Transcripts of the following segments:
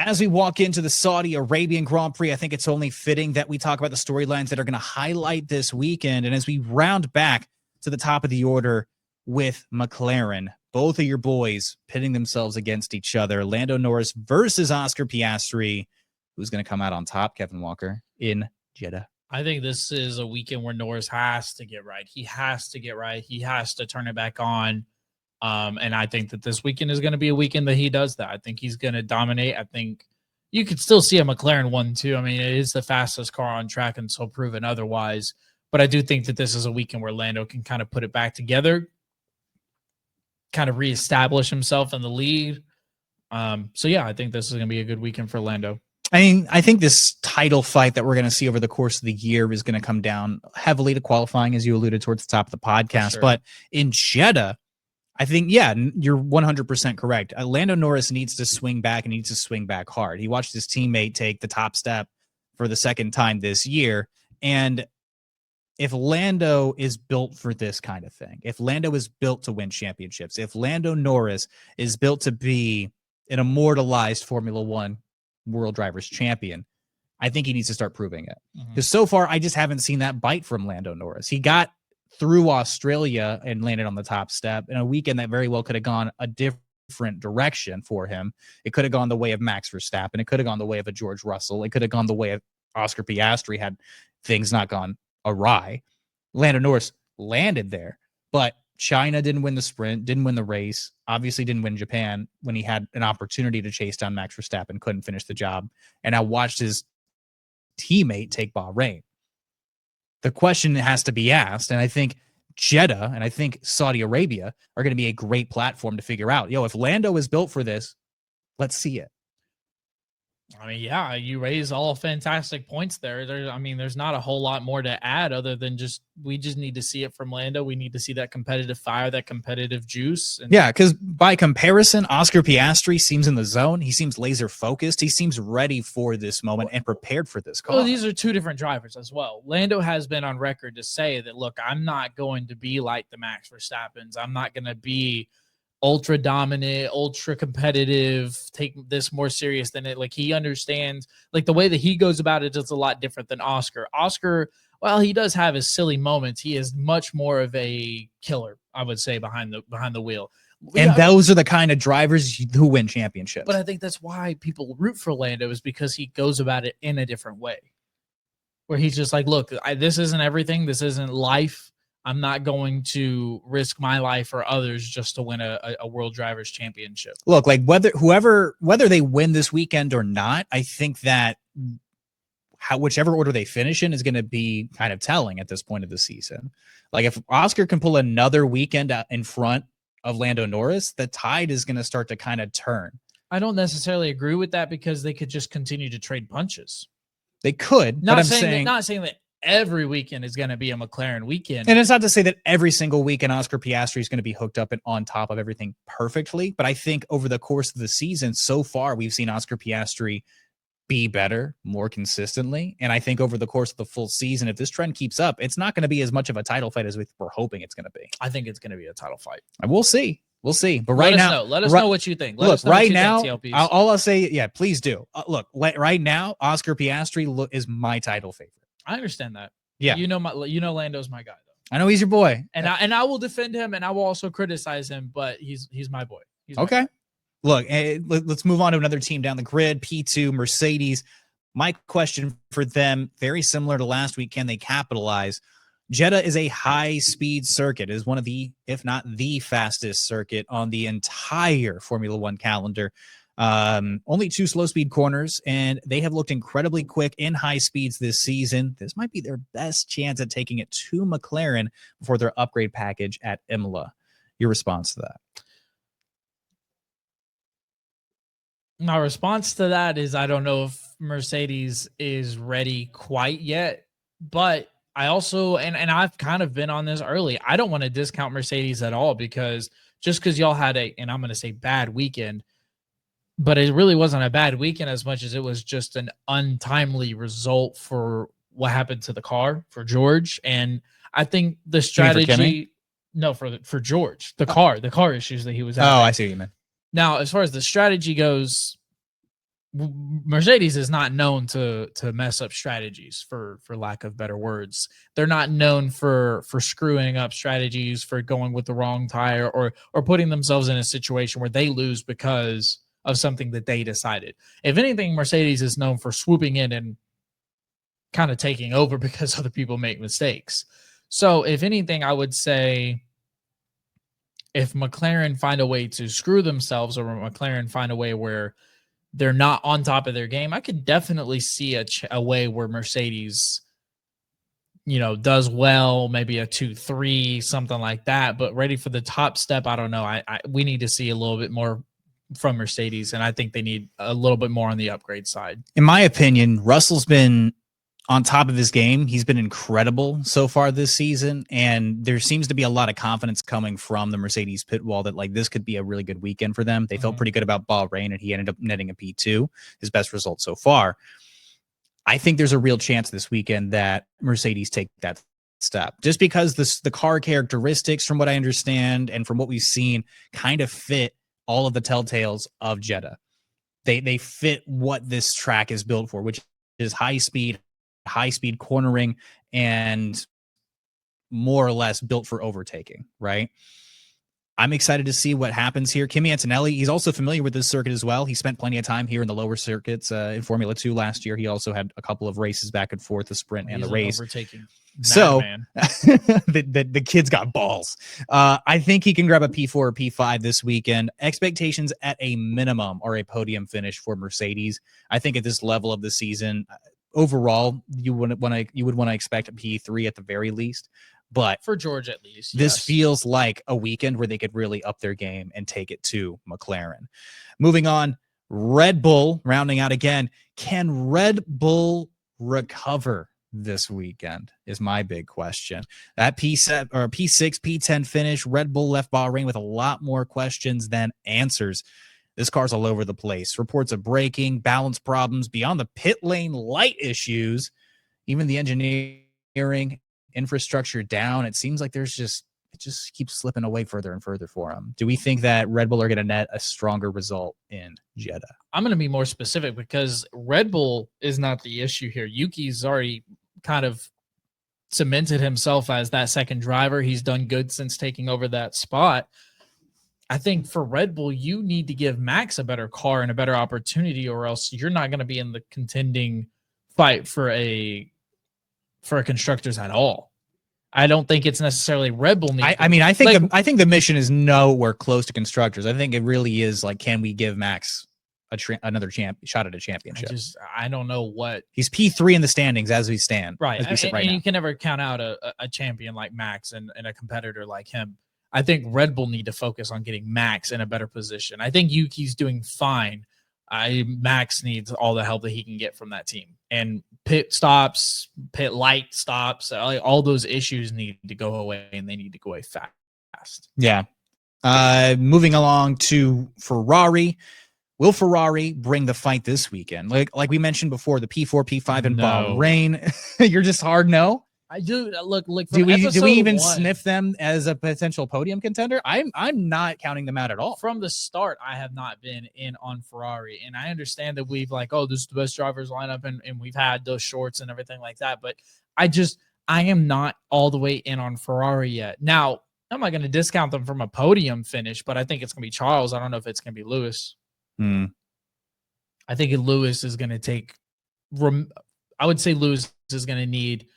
As we walk into the Saudi Arabian Grand Prix, I think it's only fitting that we talk about the storylines that are going to highlight this weekend. And as we round back to the top of the order with McLaren, both of your boys pitting themselves against each other. Lando Norris versus Oscar Piastri. Who's going to come out on top, Kevin Walker, in Jeddah? I think this is a weekend where Norris has to get right. He has to get right. He has to turn it back on. And I think that this weekend is going to be a weekend that he does that. I think he's going to dominate. I think you could still see a McLaren 1-2. I mean, it is the fastest car on track until proven otherwise. But I do think that this is a weekend where Lando can kind of put it back together, kind of reestablish himself in the lead. So, yeah, I think this is going to be a good weekend for Lando. I mean, I think this title fight that we're going to see over the course of the year is going to come down heavily to qualifying, as you alluded towards the top of the podcast. Sure. But in Jeddah, I think, yeah, you're 100% correct. Lando Norris needs to swing back and needs to swing back hard. He watched his teammate take the top step for the second time this year. And if Lando is built for this kind of thing, if Lando is built to win championships, if Lando Norris is built to be an immortalized Formula One World Drivers champion, I think he needs to start proving it. Because so far, I just haven't seen that bite from Lando Norris. He got through Australia and landed on the top step in a weekend that very well could have gone a different direction for him. It could have gone the way of Max Verstappen. It could have gone the way of a George Russell. It could have gone the way of Oscar Piastri had things not gone awry. Lando Norris landed there, but China didn't win the sprint, didn't win the race, obviously didn't win Japan when he had an opportunity to chase down Max Verstappen, couldn't finish the job, and I watched his teammate take Bahrain. The question has to be asked, and I think Jeddah and I think Saudi Arabia are going to be a great platform to figure out, if Lando is built for this, let's see it. I mean, yeah, you raise all fantastic points there. There's not a whole lot more to add other than we just need to see it from Lando. We need to see that competitive fire, that competitive juice. Yeah, because by comparison, Oscar Piastri seems in the zone. He seems laser focused. He seems ready for this moment and prepared for this car. Well, these are two different drivers as well. Lando has been on record to say that, look, I'm not going to be like the Max Verstappens. I'm not going to be ultra dominant, ultra competitive, take this more serious than it. Like, he understands, like, the way that he goes about it is a lot different than Oscar. Oscar, while he does have his silly moments, he is much more of a killer, I would say, behind the wheel. And those are the kind of drivers who win championships. But I think that's why people root for Lando, is because he goes about it in a different way, where he's just like, look, this isn't everything. This isn't life. I'm not going to risk my life or others just to win a World Drivers Championship. Look, like whether they win this weekend or not, I think that whichever order they finish in is going to be kind of telling at this point of the season. Like, if Oscar can pull another weekend out in front of Lando Norris, the tide is going to start to kind of turn. I don't necessarily agree with that, because they could just continue to trade punches. They could, not saying that every weekend is going to be a McLaren weekend. And it's not to say that every single weekend Oscar Piastri is going to be hooked up and on top of everything perfectly. But I think over the course of the season so far, we've seen Oscar Piastri be better more consistently. And I think over the course of the full season, if this trend keeps up, it's not going to be as much of a title fight as we're hoping it's going to be. I think it's going to be a title fight. And we'll see. We'll see. But let us know what you think. Look, right now, all I'll say, yeah, please do. Look, right now, Oscar Piastri is my title favorite. I understand that. Yeah. Lando's my guy, though. I know he's your boy. And I will defend him, and I will also criticize him, but he's my boy. Okay. Look, let's move on to another team down the grid, P2, Mercedes. My question for them, very similar to last week, can they capitalize? Jeddah is a high-speed circuit. It is one of the, if not the fastest circuit on the entire Formula One calendar. Only 2 slow-speed corners, and they have looked incredibly quick in high speeds this season. This might be their best chance at taking it to McLaren before their upgrade package at Imola. Your response to that? My response to that is, I don't know if Mercedes is ready quite yet, but I also, and I've kind of been on this early, I don't want to discount Mercedes at all, because just because y'all had and I'm going to say bad weekend, but it really wasn't a bad weekend as much as it was just an untimely result for what happened to the car for George. And I think the strategy, for George, the car issues that he was having. Oh, I see what you meant. Now, as far as the strategy goes, Mercedes is not known to mess up strategies, for lack of better words. They're not known for screwing up strategies, for going with the wrong tire, or putting themselves in a situation where they lose because of something that they decided. If anything, Mercedes is known for swooping in and kind of taking over because other people make mistakes. So if anything, I would say if McLaren find a way to screw themselves, or McLaren find a way where they're not on top of their game, I could definitely see a way where Mercedes, does well, maybe a 2-3, something like that. But ready for the top step, I don't know. We need to see a little bit more from Mercedes, and I think they need a little bit more on the upgrade side. In my opinion, Russell's been on top of his game. He's been incredible so far this season, and there seems to be a lot of confidence coming from the Mercedes pit wall that this could be a really good weekend for them. They felt pretty good about Bahrain, and he ended up netting a P2, his best result so far. I think there's a real chance this weekend that Mercedes take that step, just because the car characteristics, from what I understand and from what we've seen, kind of fit all of the telltales of Jeddah. They fit what this track is built for, which is high speed cornering, and more or less built for overtaking, right? I'm excited to see what happens here. Kimi Antonelli, he's also familiar with this circuit as well. He spent plenty of time here in the lower circuits in Formula 2 last year. He also had a couple of races back and forth, the sprint and the race. Overtaking. So the kid's got balls. I think he can grab a P4 or P5 this weekend. Expectations at a minimum are a podium finish for Mercedes. I think at this level of the season, overall, you would want to expect a P3 at the very least. But for George, at least, this feels like a weekend where they could really up their game and take it to McLaren. Moving on, Red Bull rounding out again. Can Red Bull recover this weekend is my big question. That P7 or P6, P10 finish, Red Bull left Bahrain with a lot more questions than answers. This car's all over the place. Reports of braking, balance problems, beyond the pit lane light issues, even the engineering infrastructure down. It seems like it just keeps slipping away further and further for them. Do we think that Red Bull are going to net a stronger result in Jeddah? I'm going to be more specific, because Red Bull is not the issue here. Yuki's already kind of cemented himself as that second driver. He's done good since taking over that spot. I think for Red Bull, you need to give Max a better car and a better opportunity, or else you're not going to be in the contending fight for a constructors at all. I don't think it's necessarily Red Bull. I think the mission is nowhere close to constructors. I think it really is can we give Max another shot at a championship? I don't know what he's P3 in the standings as we stand. Right. And you can never count out a champion like Max and a competitor like him. I think Red Bull need to focus on getting Max in a better position. I think Yuki's doing fine. Max needs all the help that he can get from that team. And pit stops, pit light stops, all those issues need to go away, and they need to go away fast. Yeah. Moving along to Ferrari. Will Ferrari bring the fight this weekend? Like we mentioned before, the P4, P5 in Bahrain. You're just hard no? I do look. Do we even sniff them as a potential podium contender? I'm not counting them out at all. From the start, I have not been in on Ferrari, and I understand that we've this is the best drivers lineup, and we've had those shorts and everything like that. But I am not all the way in on Ferrari yet. Now, I'm not going to discount them from a podium finish, but I think it's going to be Charles. I don't know if it's going to be Lewis. I think Lewis is going to take. I would say Lewis is going to need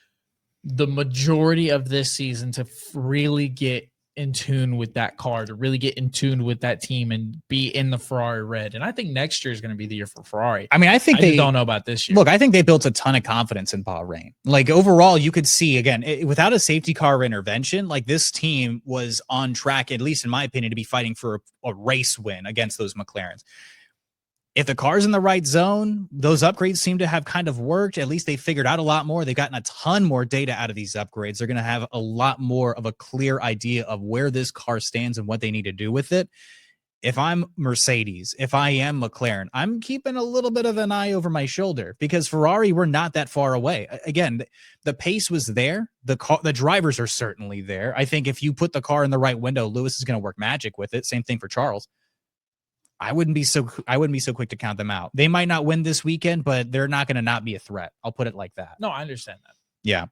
the majority of this season to really get in tune with that car, to really get in tune with that team and be in the Ferrari red. And I think next year is going to be the year for Ferrari. I mean, I think they don't know about this year. Look, I think they built a ton of confidence in Bahrain. Overall, you could see, again, without a safety car intervention, this team was on track, at least in my opinion, to be fighting for a race win against those McLarens. If the car's in the right zone, those upgrades seem to have kind of worked. At least they figured out a lot more. They've gotten a ton more data out of these upgrades. They're going to have a lot more of a clear idea of where this car stands and what they need to do with it. If I'm Mercedes, if I am McLaren, I'm keeping a little bit of an eye over my shoulder, because Ferrari were not that far away. Again, the pace was there. The drivers are certainly there. I think if you put the car in the right window, Lewis is going to work magic with it. Same thing for Charles. I wouldn't be so quick to count them out. They might not win this weekend, but they're not going to not be a threat. I'll put it like that. No, I understand that. Yeah.